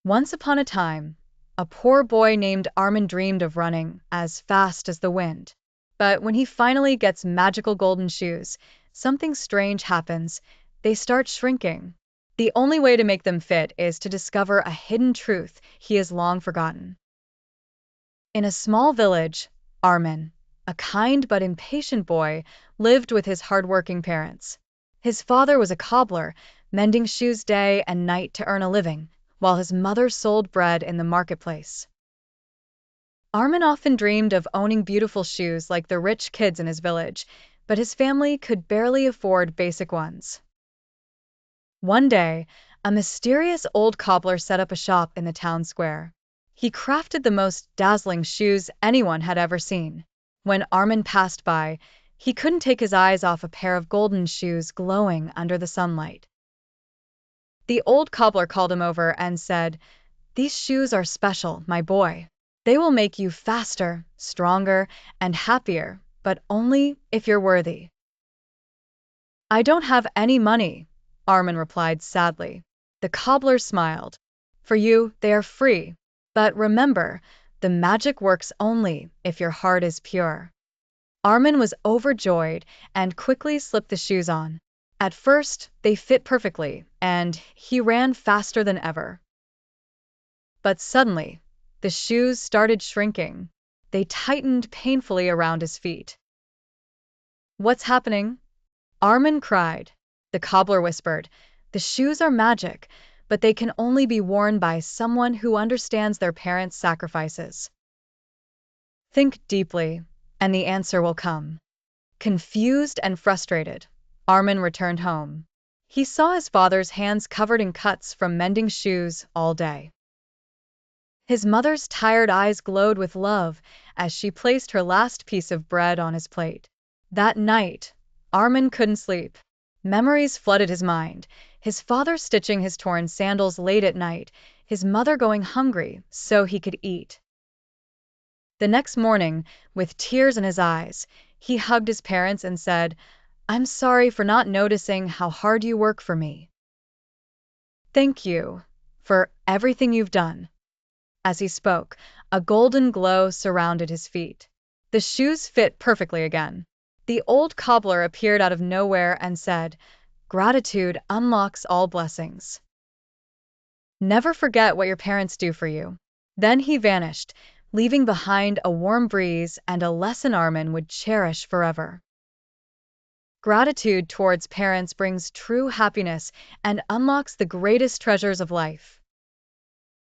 Once upon a time, a poor boy named Armin dreamed of running as fast as the wind. But when he finally gets magical golden shoes, something strange happens. They start shrinking. The only way to make them fit is to discover a hidden truth he has long forgotten. In a small village, Armin, a kind but impatient boy, lived with his hardworking parents. His father was a cobbler, mending shoes day and night to earn a living, while his mother sold bread in the marketplace. Armin often dreamed of owning beautiful shoes like the rich kids in his village, but his family could barely afford basic ones. One day, a mysterious old cobbler set up a shop in the town square. He crafted the most dazzling shoes anyone had ever seen. When Armin passed by, he couldn't take his eyes off a pair of golden shoes glowing under the sunlight. The old cobbler called him over and said, "These shoes are special, my boy. They will make you faster, stronger, and happier, but only if you're worthy." "I don't have any money," Armin replied sadly. The cobbler smiled. "For you, they are free. But remember, the magic works only if your heart is pure." Armin was overjoyed and quickly slipped the shoes on. At first, they fit perfectly, and he ran faster than ever. But suddenly, the shoes started shrinking. They tightened painfully around his feet. "What's happening?" Armin cried. The cobbler whispered, "The shoes are magic, but they can only be worn by someone who understands their parents' sacrifices. Think deeply, and the answer will come." Confused and frustrated, Armin returned home. He saw his father's hands covered in cuts from mending shoes all day. His mother's tired eyes glowed with love as she placed her last piece of bread on his plate. That night, Armin couldn't sleep. Memories flooded his mind, his father stitching his torn sandals late at night, his mother going hungry so he could eat. The next morning, with tears in his eyes, he hugged his parents and said, "I'm sorry for not noticing how hard you work for me. Thank you for everything you've done." As he spoke, a golden glow surrounded his feet. The shoes fit perfectly again. The old cobbler appeared out of nowhere and said, "Gratitude unlocks all blessings. Never forget what your parents do for you." Then he vanished, leaving behind a warm breeze and a lesson Armin would cherish forever. Gratitude towards parents brings true happiness and unlocks the greatest treasures of life.